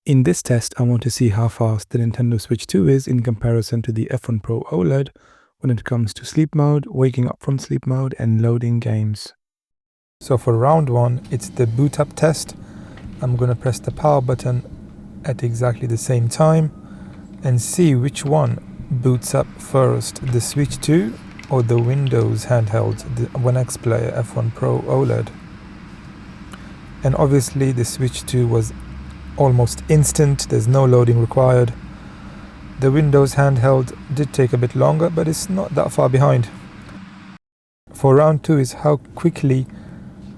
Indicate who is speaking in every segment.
Speaker 1: In this test, I want to see how fast the Nintendo Switch 2 is in comparison to the F1 Pro OLED when it comes to sleep mode, waking up from sleep mode, and loading games. So for round 1, it's the boot up test. I'm going to press the power button at exactly the same time and see which one boots up first, the Switch 2 or the Windows handheld, the ONEXPLAYER F1 Pro OLED. And obviously the Switch 2 was almost instant, there's no loading required. The Windows handheld did take a bit longer, but it's not that far behind. For round 2 is how quickly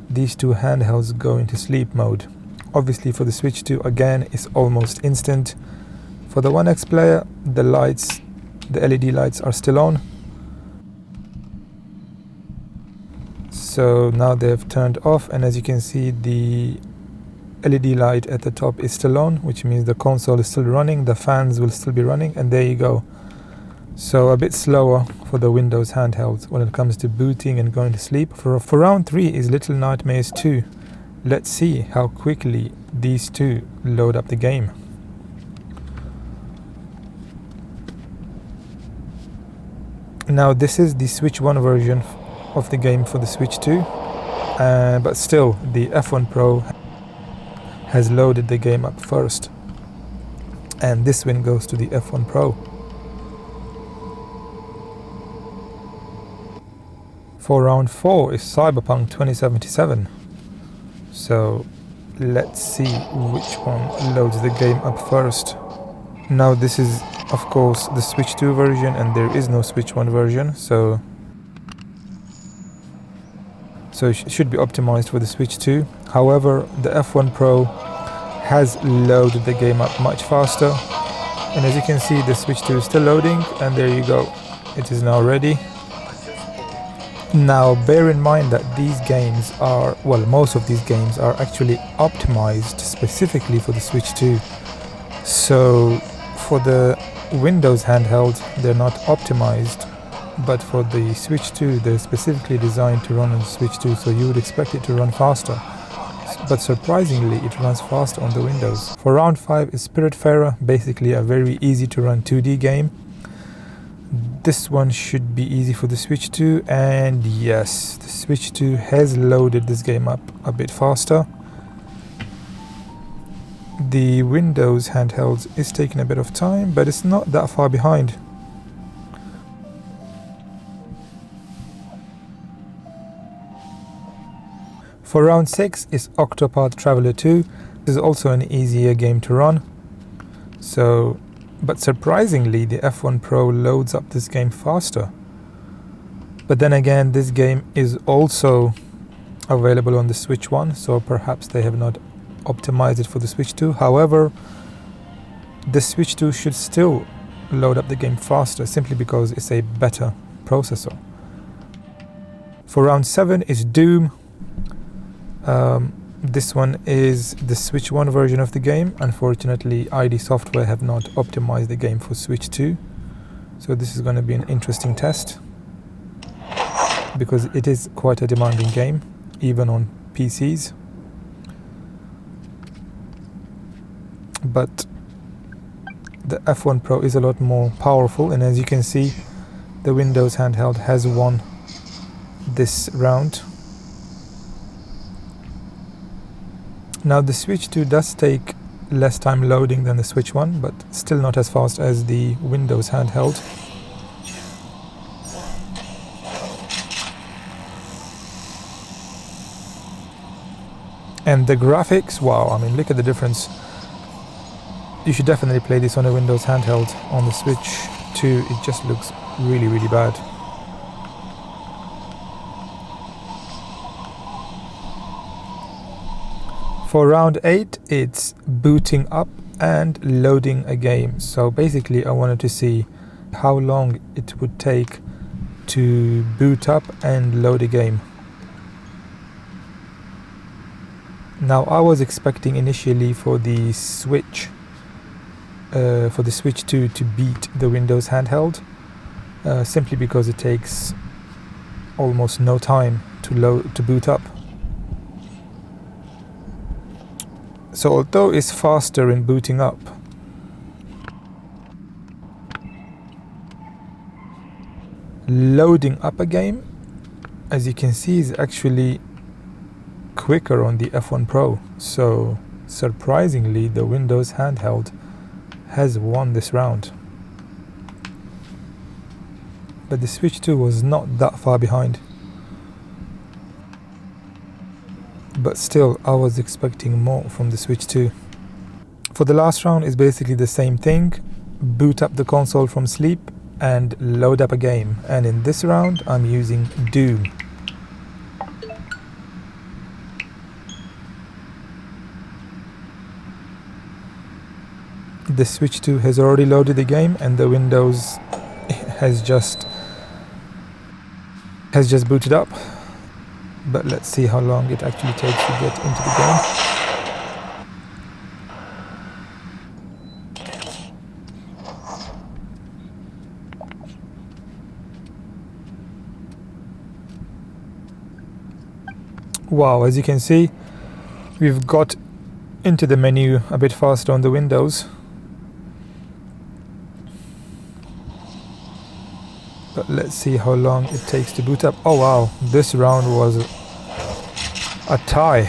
Speaker 1: these two handhelds go into sleep mode. Obviously for the Switch 2 again it's almost instant. For the ONEXPLAYER, the LED lights are still on. So now they've turned off, and as you can see the LED light at the top is still on, which means the console is still running, the fans will still be running, and there you go. So a bit slower for the Windows handheld when it comes to booting and going to sleep. For round 3 is Little Nightmares 2. Let's see how quickly these two load up the game. Now this is the Switch 1 version of the game for the Switch 2, but still the F1 Pro has loaded the game up first, and this win goes to the F1 Pro. For round 4 is Cyberpunk 2077. So let's see which one loads the game up first. Now this is of course the Switch 2 version, and there is no Switch 1 version, so it should be optimized for the Switch 2. However, the F1 Pro has loaded the game up much faster, and as you can see the Switch 2 is still loading, and there you go, it is now ready. Now bear in mind that these games are, well, most of these games are actually optimized specifically for the Switch 2. So for the Windows handheld they're not optimized, but for the Switch 2 they're specifically designed to run on the Switch 2, so you would expect it to run faster. But surprisingly it runs faster on the Windows. For round 5 is Spiritfarer, basically a very easy to run 2D game. This one should be easy for the Switch 2, and yes, the Switch 2 has loaded this game up a bit faster. The Windows handheld is taking a bit of time, but it's not that far behind. For round 6 is Octopath Traveler 2. This is also an easier game to run. But surprisingly, the F1 Pro loads up this game faster. But then again, this game is also available on the Switch 1, so perhaps they have not optimized it for the Switch 2. However, the Switch 2 should still load up the game faster, simply because it's a better processor. For round 7 is Doom. This one is the Switch 1 version of the game. Unfortunately, ID Software have not optimized the game for Switch 2. So this is going to be an interesting test, because it is quite a demanding game, even on PCs. But the F1 Pro is a lot more powerful, and as you can see, the Windows handheld has won this round. Now the Switch 2 does take less time loading than the Switch 1, but still not as fast as the Windows handheld. And the graphics, wow, I mean, look at the difference. You should definitely play this on a Windows handheld. On the Switch 2 it just looks really, really bad. For round 8 it's booting up and loading a game. So basically I wanted to see how long it would take to boot up and load a game. Now I was expecting initially for the Switch 2 to beat the Windows handheld, simply because it takes almost no time to boot up. So although it's faster in booting up, loading up a game, as you can see, is actually quicker on the F1 Pro. So surprisingly, the Windows handheld has won this round. But the Switch 2 was not that far behind. But still, I was expecting more from the Switch 2. For the last round, it's basically the same thing. Boot up the console from sleep and load up a game. And in this round, I'm using Doom. The Switch 2 has already loaded the game, and the Windows has just booted up. But let's see how long it actually takes to get into the game. Wow, as you can see, we've got into the menu a bit faster on the Windows. But let's see how long it takes to boot up. Oh wow, this round was a tie.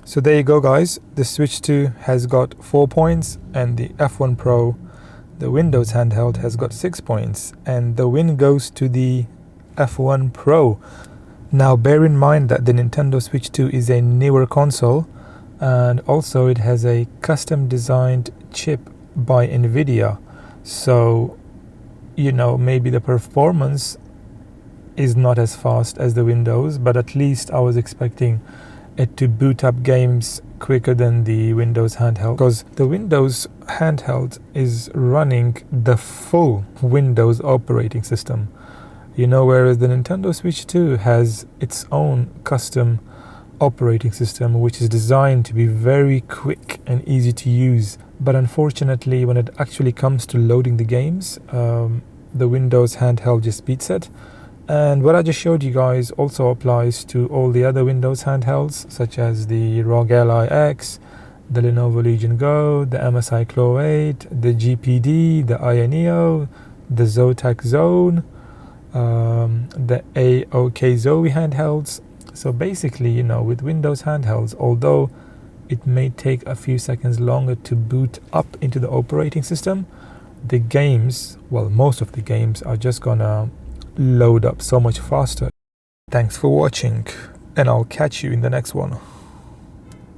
Speaker 1: So there you go, guys. The Switch 2 has got 4 points, and the F1 Pro, the Windows handheld, has got 6 points. And the win goes to the F1 Pro. Now bear in mind that the Nintendo Switch 2 is a newer console, and also it has a custom designed chip by Nvidia. So, you know, maybe the performance is not as fast as the Windows, but at least I was expecting it to boot up games quicker than the Windows handheld, because the Windows handheld is running the full Windows operating system. You know, whereas the Nintendo Switch 2 has its own custom operating system, which is designed to be very quick and easy to use. But unfortunately, when it actually comes to loading the games, the Windows handheld just beats it. And what I just showed you guys also applies to all the other Windows handhelds, such as the ROG Ally X, the Lenovo Legion Go, the MSI Claw 8, the GPD, the INEO, the Zotac Zone, the AOK Zoe handhelds. So basically, you know, with Windows handhelds, although it may take a few seconds longer to boot up into the operating system, the games, well, most of the games are just gonna load up so much faster. Thanks for watching, and I'll catch you in the next one.